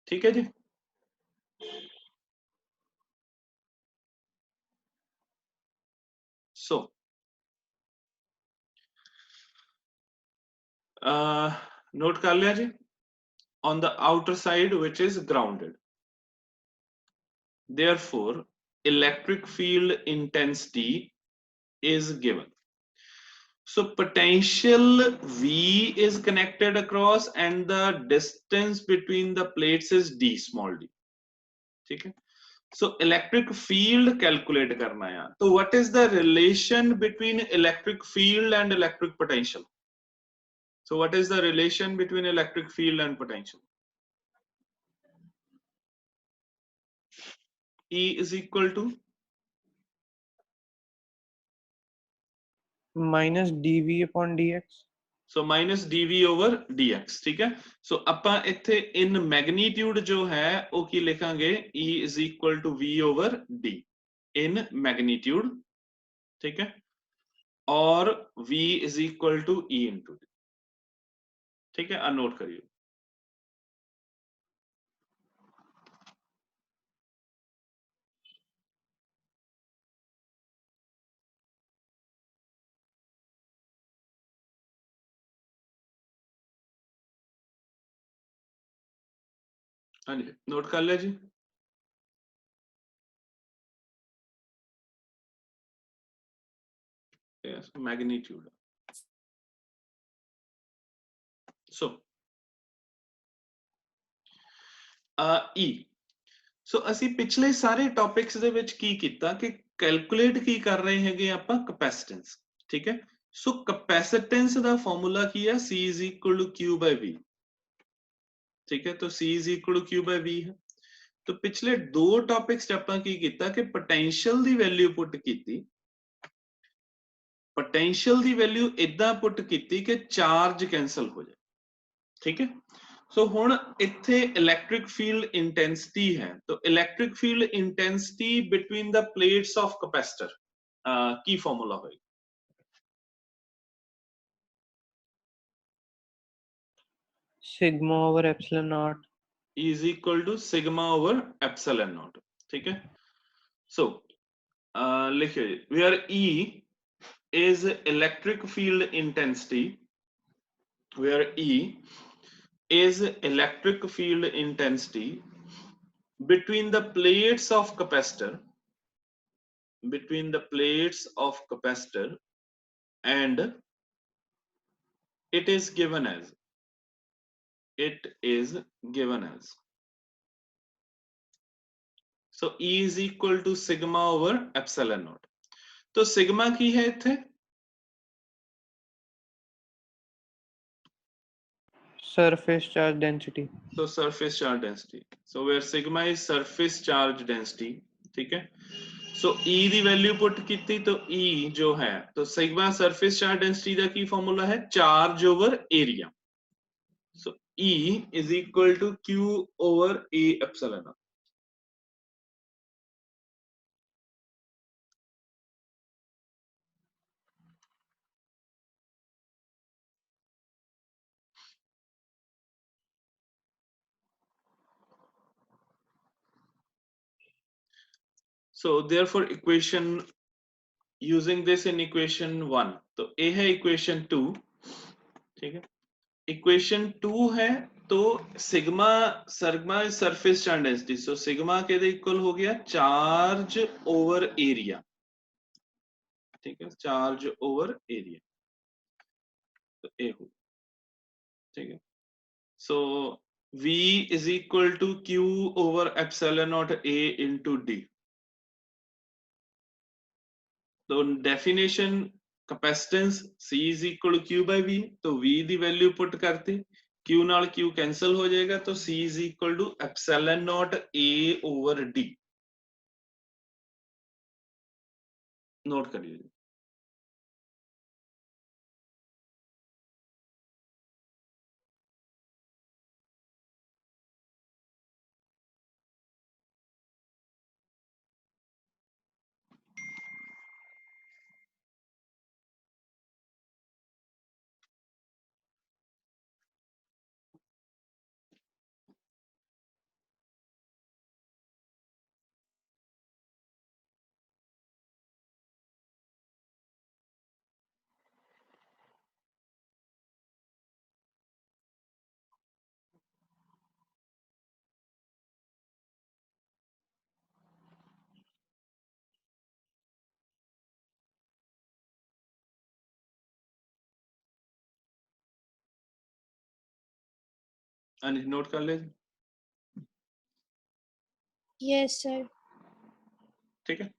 ठीक है जी। सो नोट कर लिया जी। On the outer side which is grounded, therefore electric field intensity is given. So potential V is connected across and the distance between the plates is d small d. ठीक है। So electric field calculate करना है। तो what is the relation between electric field and electric potential? So what is the relation between electric field and potential? E is equal to minus dv/dx। So minus dv over dx। ठीक है। सो ਆਪਾਂ ਇੱਥੇ in magnitude जो है वो की लिखांगे E is equal to v over d in magnitude। ठीक है। और v is equal to E into d। ठीक है, नोट करिए। हाँ जी, नोट कर लिया जी। Yes, magnitude. So E, so ਅਸੀਂ ਪਿਛਲੇ ਸਾਰੇ ਟੌਪਿਕਸ ਦੇ ਵਿੱਚ ਕੀ ਕੀਤਾ ਕਿ ਕੈਲਕੂਲੇਟ ਕੀ ਕਰ ਰਹੇ ਹੈਗੇ ਆਪਾਂ ਕਪੈਸਿਟੈਂਸ। ਠੀਕ ਹੈ। ਸੋ ਕਪੈਸਿਟੈਂਸ ਦਾ ਫਾਰਮੂਲਾ ਕੀ ਹੈ C is equal to Q by V। ठीक है, तो C is equal to Q by V है। तो पिछले दो टॉपिक्स च ਆਪਾਂ ਕੀ ਕੀਤਾ ਕਿ ਪੋਟੈਂਸ਼ੀਅਲ ਦੀ ਵੈਲਿਊ ਪੁੱਟ ਕੀਤੀ। ਪੋਟੈਂਸ਼ੀਅਲ ਦੀ ਵੈਲਿਊ ਇਦਾਂ ਪੁੱਟ ਕੀਤੀ ਕਿ ਚਾਰਜ ਕੈਨਸਲ ਹੋ ਜਾਏ। ठीक है। सो हुण इत्थे इलैक्ट्रिक फील्ड इंटेंसिटी है, तो electric field intensity between the plates of capacitor की फॉर्मूला होएगा? Sigma over epsilon naught is equal to sigma over epsilon naught. ठीक है। सो लिखिए where E is electric field intensity, where E is electric field intensity between the plates of capacitor, between the plates of capacitor, and it is given as, it is given as, so E is equal to sigma over epsilon naught। तो sigma की है इत्थे surface charge density. तो surface charge density, so where sigma is surface charge density. ठीक है। So E दी value put कीती तो E जो है तो सिग्मा सरफेस चार्ज डेंसिटी का की फॉर्मूला है charge over area. So E is equal to Q over A epsilon naught. So therefore equation, using this in equation 1, तो A है equation 2। ठीक है। इक्वेशन 2 है तो sigma, sigma is surface charge density, so sigma के equal हो गया charge over area. ठीक है, चार्ज ओवर एरिया तो ए हो। ठीक है। So V is equal to Q over epsilon naught A into D। तो definition capacitance C is equal to Q by V, तो V दी वैल्यू पुट करती, Q नाल Q कैंसल हो जाएगा, तो C is equal to epsilon naught A over D। Note करिए। Anish note कर ले। Yes sir. ठीक है,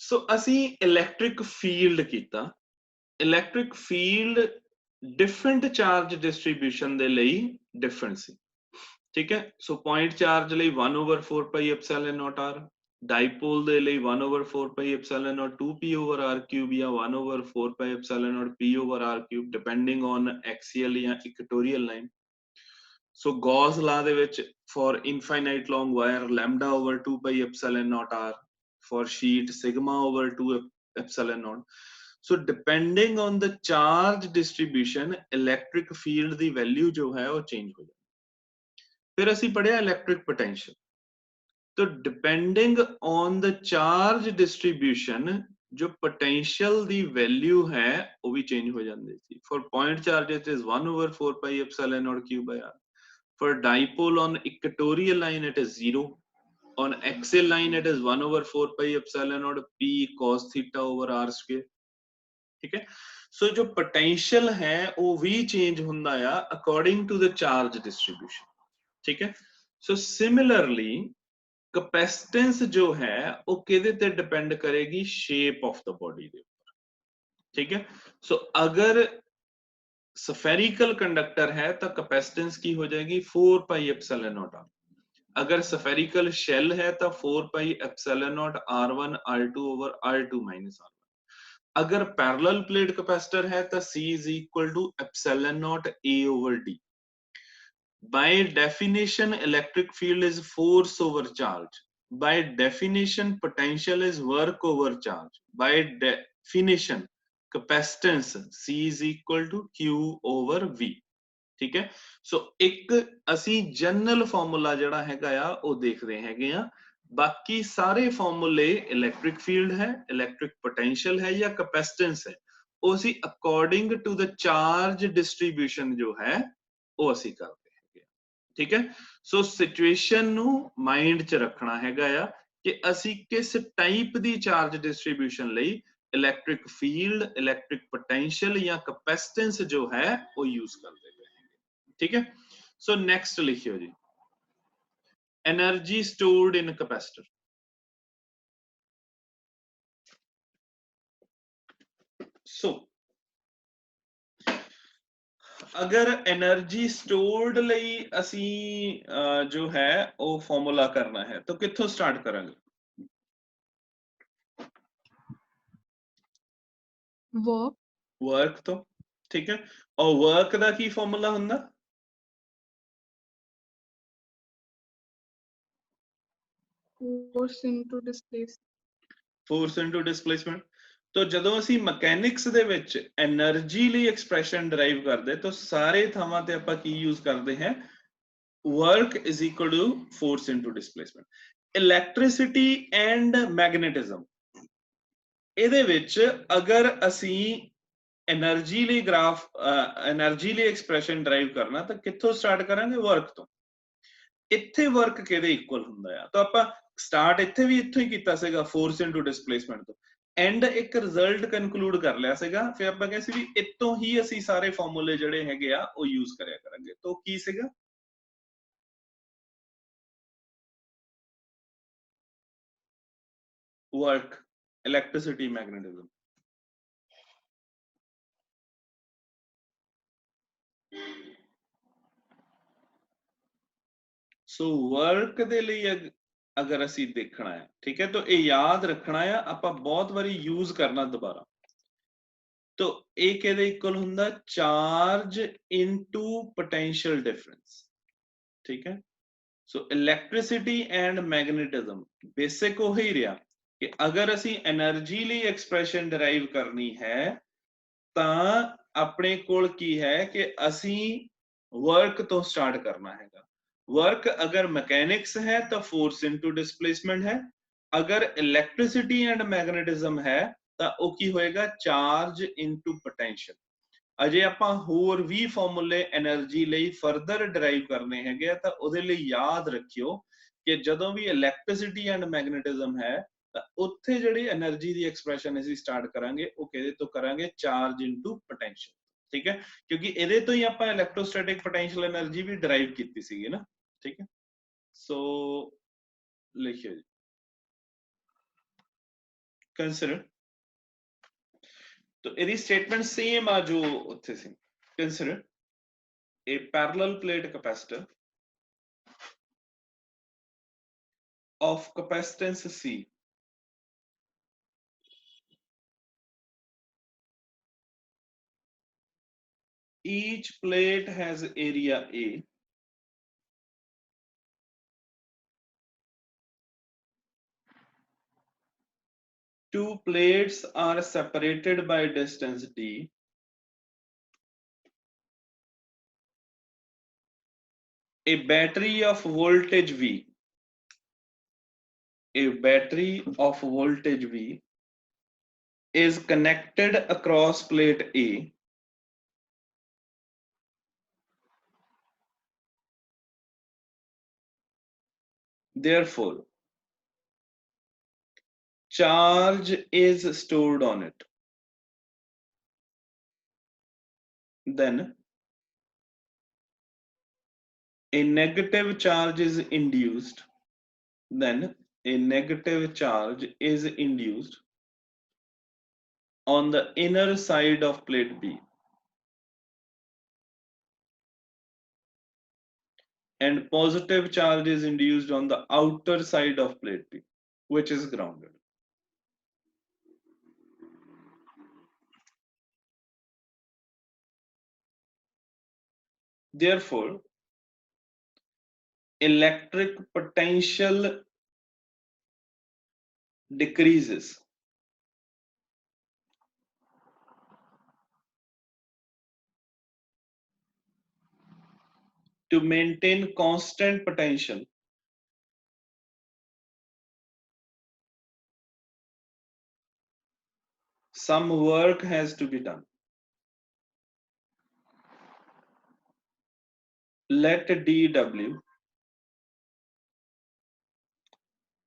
सो ਅਸੀਂ इलैक्ट्रिक फील्ड ਕੀਤਾ। Electric field different charge distribution ਦੇ ਲਈ डिफरेंट ਸੀ। ठीक है, सो पॉइंट चार्ज ਲਈ 1/4 pi epsilon not r, dipole ਦੇ ਲਈ 1/4 pi epsilon not 2p over r cube या 1/4 pi epsilon not p over r cube depending on axial या equatorial line. सो Gauss ला ਦੇ ਵਿੱਚ for infinite long wire lambda over 2 pi epsilon naught r, for sheet sigma over 2 epsilon naught। so depending on the charge distribution electric field the value ਜੋ ਹੈ ਉਹ change ਹੋ ਜਾਂਦੀ। ਫਿਰ ਅਸੀਂ ਪੜਿਆ electric potential। तो depending on the charge distribution जो potential ਦੀ value है वो भी change हो ਜਾਂਦੀ ਸੀ। for point charge it is 1/4 pi epsilon naught q by r, for dipole on equatorial line it is 0, on axial line it is 1/4 pi epsilon naught p cos theta over r square। ठीक है, सो जो potential है वो भी change ਹੁੰਦਾ ਆ according to the charge distribution. ठीक है, सो सिमिलरली कैपेसिटेंस जो है वो किदे ते डिपेंड करेगी, शेप ऑफ द बॉडी दे ऊपर। ठीक है, सो अगर स्फेरिकल कंडक्टर है तो कैपेसिटेंस की हो जाएगी 4 पाई एप्सिलॉन नॉट r। अगर स्फेरिकल शेल है तो 4 pi epsilon not r1 r2 over r2 minus r1। अगर पैरेलल प्लेट कैपेसिटर है तो C is equal to epsilon naught A over D। By definition electric field is force over charge, by definition potential is work over charge, by definition capacitance C is equal to Q over V। ठीक है, सो एक ਅਸੀਂ general formula ਜਿਹੜਾ ਹੈਗਾ ਆ ਉਹ ਦੇਖਦੇ ਹੈਗੇ ਆ। बाकी सारे फॉर्मूले इलेक्ट्रिक फील्ड है, इलेक्ट्रिक पोटेंशियल है या कैपेसिटेंस है वो ਅਸੀਂ according to the charge distribution जो है वो ਅਸੀਂ ਕਰਦੇ ਹੈਗੇ। ठीक है, सो सिचुएशन ਨੂੰ ਮਾਈਂਡ 'ਚ ਰੱਖਣਾ ਹੈਗਾ ਆ ਕਿ ਅਸੀਂ ਕਿਸ ਟਾਈਪ ਦੀ ਚਾਰਜ ਡਿਸਟ੍ਰੀਬਿਊਸ਼ਨ ਲਈ इलेक्ट्रिक फील्ड, इलेक्ट्रिक पोटेंशियल या कैपेसिटेंस जो है वो यूज करते हैं। ठीक है, सो नेक्स्ट लिखियो जी, एनर्जी स्टोर्ड इन कैपेसिटर। सो अगर एनर्जी स्टोर्ड ਲਈ ਅਸੀਂ जो है वो फॉर्मूला करना है तो कित्थों स्टार्ट करेंगे? वर्क तो ठीक है, और वर्क ਦਾ ਕੀ ਫਾਰਮੂਲਾ ਹੁੰਦਾ? force into displacement। तो ਜਦੋਂ ਅਸੀਂ ਮਕੈਨਿਕਸ ਦੇ ਵਿੱਚ એનર્ਜੀ ਲਈ ਐਕਸਪ੍ਰੈਸ਼ਨ ਡਰਾਈਵ ਕਰਦੇ ਤਾਂ ਸਾਰੇ ਥਾਵਾਂ ਤੇ ਆਪਾਂ ਕੀ ਯੂਜ਼ ਕਰਦੇ ਹਾਂ, work is equal to force into displacement। electricity and magnetism ਇਹਦੇ ਵਿੱਚ ਅਗਰ ਅਸੀਂ एनर्जी ਲਈ ग्राफ एनर्जी ਲਈ ਐਕਸਪ੍ਰੈਸ਼ਨ ਡਰਾਈਵ ਕਰਨਾ ਤਾਂ ਕਿੱਥੋਂ ਸਟਾਰਟ ਕਰਾਂਗੇ, ਵਰਕ ਤੋਂ। ਇੱਥੇ ਵਰਕ ਕਿਹਦੇ ਇਕੁਅਲ ਹੁੰਦਾ ਆ, ਤਾਂ ਆਪਾਂ ਸਟਾਰਟ ਇੱਥੇ ਵੀ ਇੱਥੋਂ ਹੀ ਕੀਤਾ ਸੀਗਾ, ਫੋਰਸ ਇਨਟੂ ਡਿਸਪਲੇਸਮੈਂਟ ਤੋਂ, ਐਂਡ ਇੱਕ ਰਿਜ਼ਲਟ ਕਨਕਲੂਡ ਕਰ ਲਿਆ ਸੀਗਾ। ਫਿਰ ਆਪਾਂ ਕਹਿੰਦੇ ਸੀ ਵੀ ਇੱਥੋਂ ਹੀ ਅਸੀਂ ਸਾਰੇ ਫਾਰਮੂਲੇ ਜਿਹੜੇ ਹੈਗੇ ਆ ਉਹ ਯੂਜ਼ ਕਰਿਆ ਕਰਾਂਗੇ। ਤਾਂ ਕੀ ਸੀਗਾ, ਵਰਕ, ਇਲੈਕਟ੍ਰਿਸਿਟੀ, ਮੈਗਨੇਟਿਜ਼ਮ। सो वर्क दे लिए अगर असी देखना है, ठीक है, तो ये याद रखना है, आपा बहुत बारी यूज करना दोबारा। तो एक इक्वल हुंदा चार्ज इनटू पोटेंशियल डिफरेंस। ठीक है, सो इलेक्ट्रिसिटी एंड मैग्नेटिज्म बेसिक हो ही रहा कि अगर असी एनर्जी ਲਈ एक्सप्रेशन डिराइव करनी है ਤਾਂ ਆਪਣੇ ਕੋਲ ਕੀ ਹੈ ਕਿ ਅਸੀਂ वर्क तो स्टार्ट करना हैगा। वर्क अगर मैकेनिक्स है तो फोर्स इनटू डिस्प्लेसमेंट है, अगर इलेक्ट्रिसिटी एंड मैग्नेटिज्म है तो वो की होएगा चार्ज इनटू पोटेंशियल। अजे ਆਪਾਂ ਹੋਰ ਵੀ ਫਾਰਮੂਲੇ એનર્ਜੀ ਲਈ ਫਰਦਰ ਡਰਾਈਵ ਕਰਨੇ ਹੈਗੇ ਤਾਂ ਉਹਦੇ ਲਈ ਯਾਦ ਰੱਖਿਓ ਕਿ ਜਦੋਂ ਵੀ ਇਲੈਕਟ੍ਰਿਸਿਟੀ ਐਂਡ ਮੈਗਨੇਟਿਜ਼ਮ ਹੈ ਤਾਂ ਉੱਥੇ ਜਿਹੜੀ એનર્ਜੀ ਦੀ ਐਕਸਪ੍ਰੈਸ਼ਨ ਅਸੀਂ ਸਟਾਰਟ ਕਰਾਂਗੇ ਉਹ ਕਿਹਦੇ ਤੋਂ ਕਰਾਂਗੇ, ਚਾਰਜ ਇਨਟੂ ਪੋਟੈਂਸ਼ੀਅਲ। ठीक है, क्योंकि ਇਹਦੇ ਤੋਂ ਹੀ ਆਪਾਂ ਇਲੈਕਟ੍ਰੋਸਟੈਟਿਕ पोटेंशियल एनर्जी भी ਡਰਾਈਵ ਕੀਤੀ ਸੀਗੀ ना, ठीक है। सो लिखिए जी, कंसिडर, तो ਇਹਦੀ स्टेटमेंट सेम आ जो ਉੱਥੇ ਸੀ। Consider a parallel plate capacitor of capacitance C each plate has area A two plates are separated by distance D a battery of voltage V is connected across plate A therefore charge is stored on it, then a negative charge is induced on the inner side of plate B and positive charge is induced on the outer side of plate B, which is grounded. Therefore, electric potential decreases to maintain constant potential. Some work has to be done. Let dW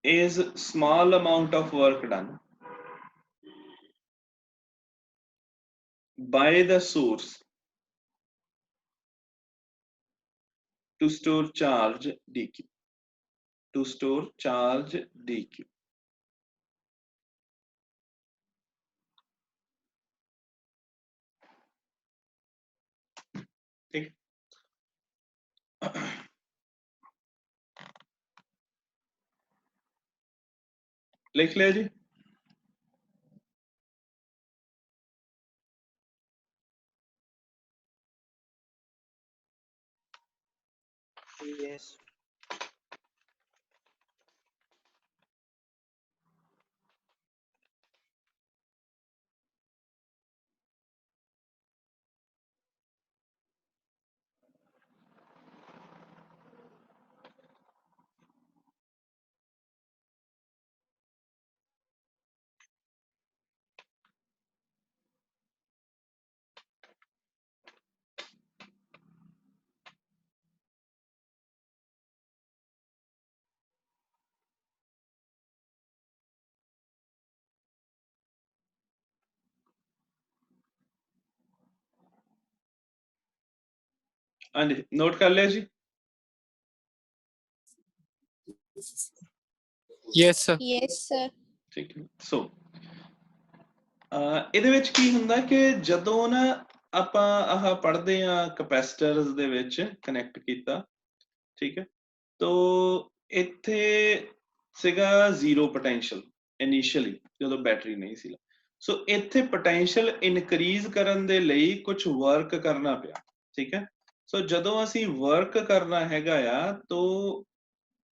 is small amount of work done by the source to store charge dq. ठीक, लिख लिया जी। Yes. हाँ जी, note कर लिया जी। Yes, sir. Yes, sir. ठीक है, सो ਇਹਦੇ ਵਿੱਚ ਕੀ ਹੁੰਦਾ ਕਿ ਜਦੋਂ ਨਾ ਆਪਾਂ ਆਹ ਪੜ੍ਹਦੇ ਆ ਕਪੈਸਿਟਰਸ ਦੇ ਵਿੱਚ ਕਨੈਕਟ ਕੀਤਾ, ਠੀਕ ਹੈ, ਤੋ ਇੱਥੇ ਸੀਗਾ 0 ਪੋਟੈਂਸ਼ੀਅਲ ਇਨੀਸ਼ੀਅਲੀ ਜਦੋਂ ਬੈਟਰੀ ਨਹੀਂ ਸੀ। ਸੋ ਇੱਥੇ ਪੋਟੈਂਸ਼ੀਅਲ ਇਨਕਰੀਜ਼ ਕਰਨ ਦੇ ਲਈ ਕੁਝ ਵਰਕ ਕਰਨਾ ਪਿਆ, ਠੀਕ ਹੈ। ਸੋ ਜਦੋਂ ਅਸੀਂ ਵਰਕ ਕਰਨਾ ਹੈਗਾ ਆ ਤੋ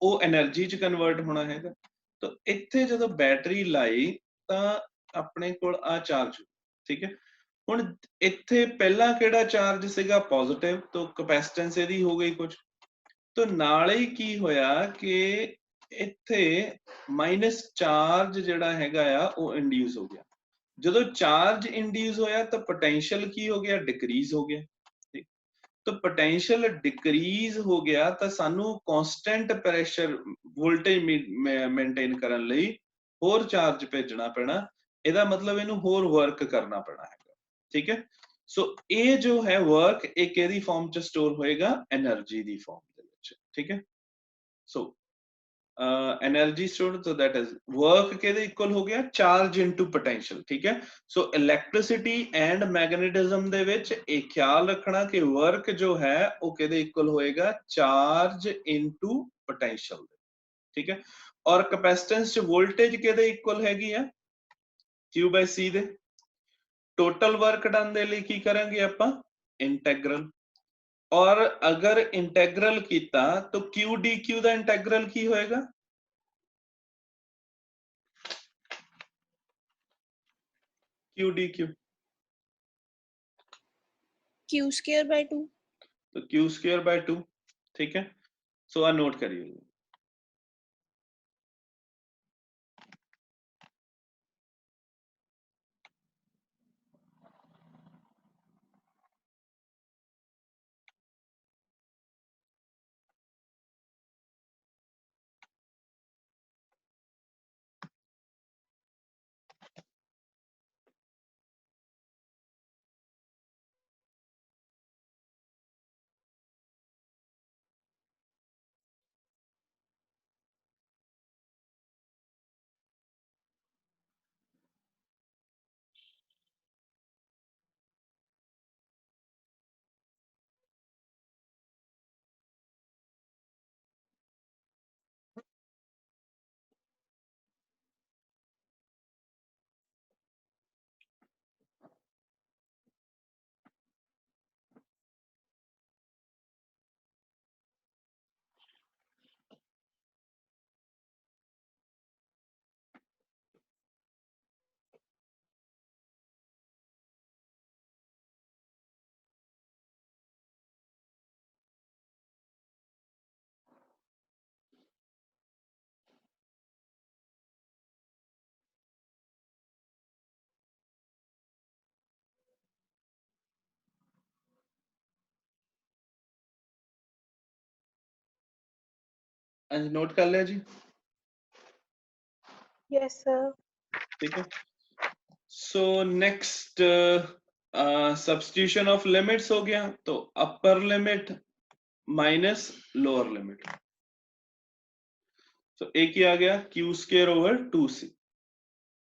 ਉਹ એનર્ਜੀ ਚ ਕਨਵਰਟ ਹੋਣਾ ਹੈਗਾ। ਤਾਂ ਇੱਥੇ ਜਦੋਂ ਬੈਟਰੀ ਲਾਈ ਤਾਂ ਆਪਣੇ ਕੋਲ ਆ ਚਾਰਜ, ਠੀਕ ਹੈ। ਹੁਣ ਇੱਥੇ ਪਹਿਲਾਂ ਕਿਹੜਾ ਚਾਰਜ ਸੀਗਾ ਪੋਜ਼ਿਟਿਵ, ਤਾਂ ਕਪੈਸਿਟੈਂਸ ਇਹਦੀ ਹੋ ਗਈ ਕੁਝ, ਤਾਂ ਨਾਲ ਹੀ ਕੀ ਹੋਇਆ ਕਿ ਇੱਥੇ ਮਾਈਨਸ ਚਾਰਜ ਜਿਹੜਾ ਹੈਗਾ ਆ ਉਹ ਇੰਡਿਊਸ ਹੋ ਗਿਆ। ਜਦੋਂ ਚਾਰਜ ਇੰਡਿਊਸ ਹੋਇਆ ਤਾਂ ਪੋਟੈਂਸ਼ੀਅਲ ਕੀ ਹੋ ਗਿਆ, ਡਿਕਰੀਜ਼ ਹੋ ਗਿਆ। तो पोटेंशियल डिक्रीज हो गया तो सानू कांस्टेंट प्रेशर वोल्टेज मेंटेन करन लई होर चार्ज भेजना पैना, ਇਹਦਾ मतलब इनू होर वर्क करना पैना है, ठीक है। सो ये जो है वर्क एक एदी फॉर्म च स्टोर होएगा एनर्जी दी फॉर्म दे विच, ठीक है। So energy store, so that is work के इक्वल हो गया चार्ज इनटू पोटेंशियल, ठीक है। सो इलेक्ट्रिसिटी एंड मैग्नेटिज्म दे विच एक ख्याल रखना कि वर्क जो है वो के इक्वल होएगा चार्ज इनटू पोटेंशियल, ठीक है। और कैपेसिटेंस च वोल्टेज के इक्वल हैगी है Q by C they. Total work done they लिए की करेंगे ਆਪਾਂ इंटेग्रल, और अगर इंटेग्रल कीता तो Q dQ ਦਾ इंटेग्रल की होएगा Q dQ, Q square by 2. तो Q स्क्वायर बाय 2, ठीक है। सो आ नोट करिए। नोट कर लिया जी, Yes, sir. ठीक है। So next substitution of limits हो गया, तो upper limit minus lower limit, तो एक ही आ गया Q स्क्वायर ओवर 2C।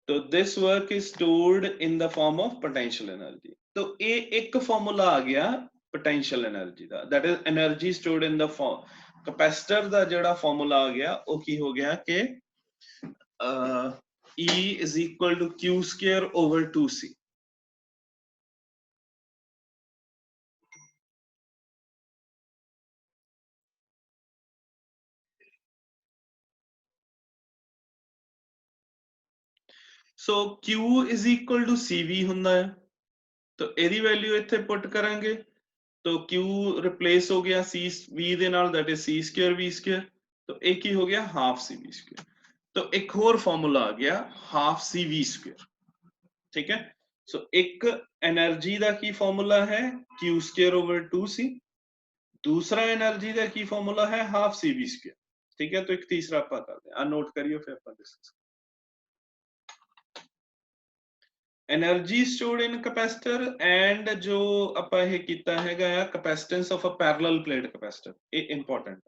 तो this work is stored in the form of potential energy. तो ये एक फॉर्मूला आ गया पोटेंशियल एनर्जी दा, that is energy stored in the form capacitor दा जेड़ा फॉर्मूला आ गया वो की हो गया कि E is equal to Q square over 2C। So Q is equal to CV ਹੁੰਦਾ है, तो ਇਹਦੀ वैल्यू ਇੱਥੇ पुट करेंगे, तो Q रिप्लेस हो गया C V ਦੇ ਨਾਲ, that is C square V square, तो एक ही हो गया हाफ CV square। तो एक और फॉर्मूला आ गया हाफ CV square, ठीक है। सो एक एनर्जी ਦਾ की फॉर्मूला है Q square over 2C, दूसरा एनर्जी ਦਾ की फॉर्मूला है हाफ CV square, ठीक है। तो एक तीसरा ਆਪਾਂ ਕਰਦੇ ਆ, नोट करियो फिर ਆਪਾਂ discuss. Energy stored in capacitor and जो ਆਪਾਂ ਇਹ ਕੀਤਾ ਹੈਗਾ ਆ capacitance of a parallel plate capacitor, ਇਹ इंपॉर्टेंट।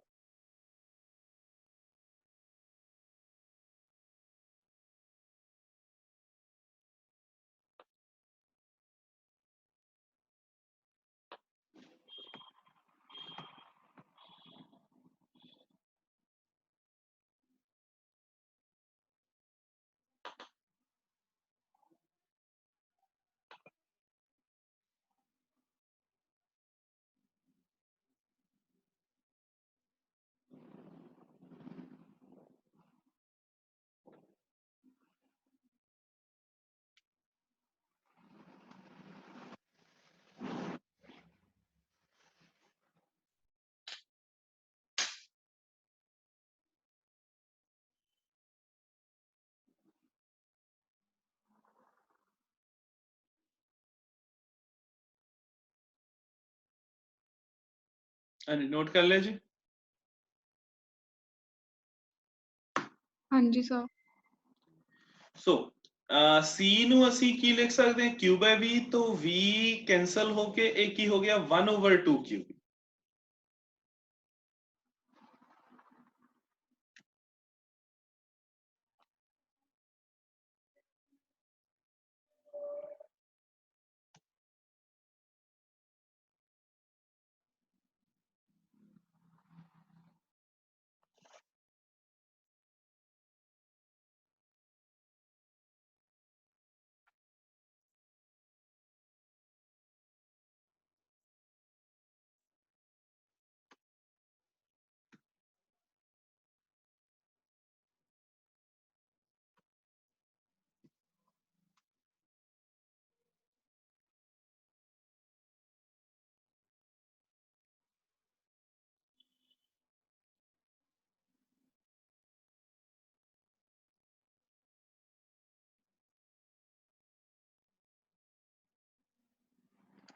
नोट कर ले जी। हाँ जी सर। सो C ਨੂੰ ਅਸੀਂ ਕੀ ਲਿਖ ਸਕਦੇ ਹਾਂ Q by V तो V कैंसल होके एक ही हो गया 1/2 Q।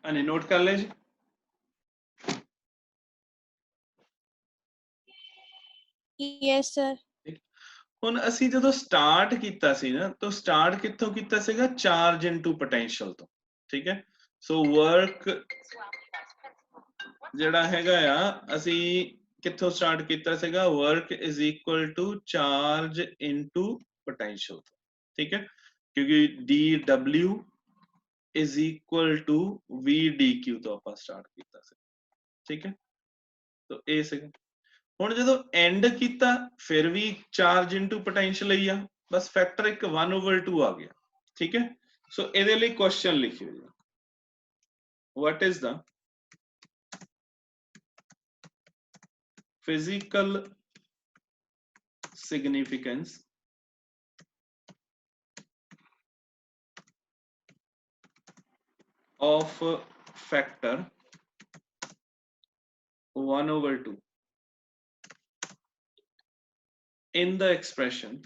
नोट कर ले जी। yes sir ਹੁਣ ਅਸੀਂ ਜਦੋਂ ਸਟਾਰਟ ਕੀਤਾ ਸੀ ਨਾ ਤਾਂ ਸਟਾਰਟ ਕਿੱਥੋਂ ਕੀਤਾ ਸੀਗਾ ਚਾਰਜ ਇਨਟੂ ਪੋਟੈਂਸ਼ੀਅਲ ਤੋਂ ਠੀਕ ਹੈ ਸੋ ਵਰਕ ਜਿਹੜਾ ਹੈਗਾ ਆ ਅਸੀਂ ਕਿੱਥੋਂ ਸਟਾਰਟ ਕੀਤਾ ਸੀਗਾ work is equal to charge into potential ਠੀਕ ਹੈ ਕਿਉਂਕਿ dw is equal to vdq ਤੋਂ ਆਪਾਂ ਸਟਾਰਟ ਕੀਤਾ ਸੀ ਠੀਕ ਹੈ ਤਾਂ ਇਹ ਸੀਗਾ ਹੁਣ ਜਦੋਂ ਐਂਡ ਕੀਤਾ ਫਿਰ ਵੀ ਚਾਰਜ ਇਨਟੂ ਪੋਟੈਂਸ਼ੀਅਲ ਹੀ ਆ ਬਸ ਫੈਕਟਰ ਇੱਕ 1/2 ਆ ਗਿਆ ਠੀਕ ਹੈ ਸੋ ਇਹਦੇ ਲਈ ਕੁਐਸਚਨ ਲਿਖਿਓ ਜੀ what is the physical significance of factor 1/2 in the expression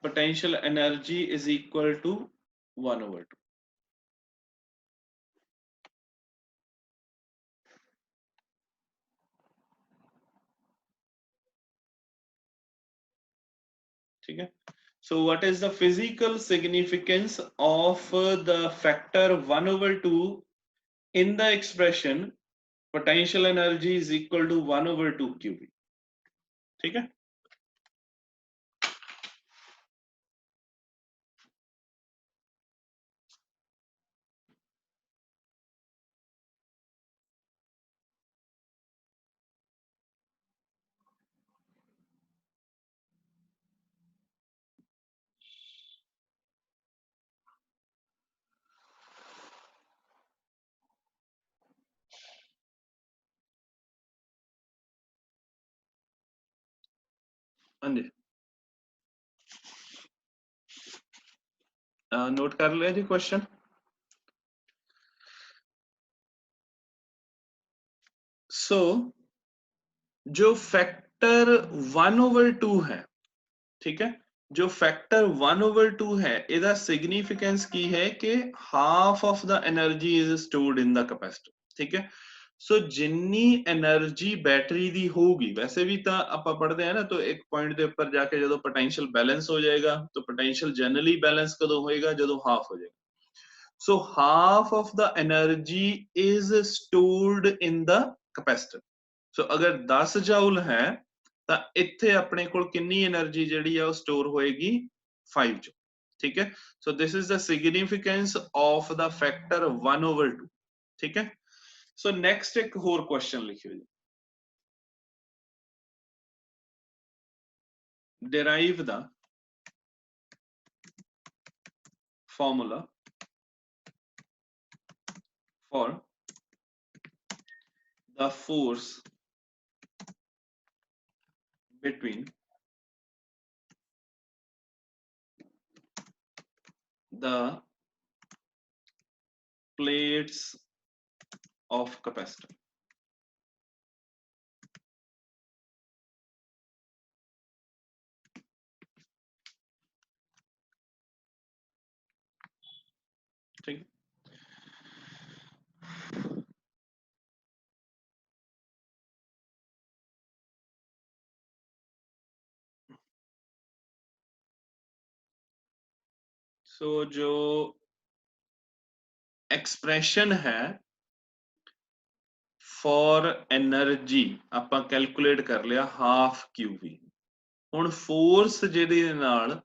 potential energy is equal to 1/2 ठीक है so what is the physical significance of the factor 1/2 in the expression potential energy is equal to 1/2 QV ठीक है हाँ जी note कर लिया जी question so जो factor 1/2 है ठीक है जो फैक्टर 1/2 है ਇਹਦਾ ਸਿਗਨੀਫੀਕੈਂਸ ਕੀ ਹੈ ਕਿ half of the energy is stored in the capacitor ਠੀਕ ਹੈ ਸੋ ਜਿੰਨੀ એનર્ਜੀ ਬੈਟਰੀ ਦੀ ਹੋਊਗੀ ਵੈਸੇ ਵੀ ਤਾਂ ਆਪਾਂ ਪੜ੍ਹਦੇ ਆ ਨਾ ਤਾਂ ਇੱਕ ਪੁਆਇੰਟ ਦੇ ਉੱਪਰ ਜਾ ਕੇ ਜਦੋਂ ਪੋਟੈਂਸ਼ੀਅਲ ਬੈਲੈਂਸ ਹੋ ਜਾਏਗਾ ਤਾਂ ਪੋਟੈਂਸ਼ੀਅਲ ਜਨਰਲੀ ਬੈਲੈਂਸ ਕਦੋਂ ਹੋਏਗਾ ਜਦੋਂ ਹਾਫ ਹੋ ਜਾਏਗਾ so half of the energy is stored in the capacitor so ਅਗਰ 10 ਜੂਲ ਹੈ ਤਾਂ ਇੱਥੇ ਆਪਣੇ ਕੋਲ ਕਿੰਨੀ એનર્ਜੀ ਜਿਹੜੀ ਆ ਉਹ ਸਟੋਰ ਹੋਏਗੀ 5 ਚ ਠੀਕ ਹੈ so this is the significance of the factor 1/2 ਠੀਕ ਹੈ so next ਇੱਕ ਹੋਰ ਕੁਐਸਚਨ ਲਿਖਿਓ ਜੀ derive the formula for the force between the plates of capacitor ठीक है सो जो एक्सप्रेशन है फॉर एनर्जी ਆਪਾਂ कैलकुलेट कर लिया हाफ क्यूवी। हुण फोर्स जिहदे नाल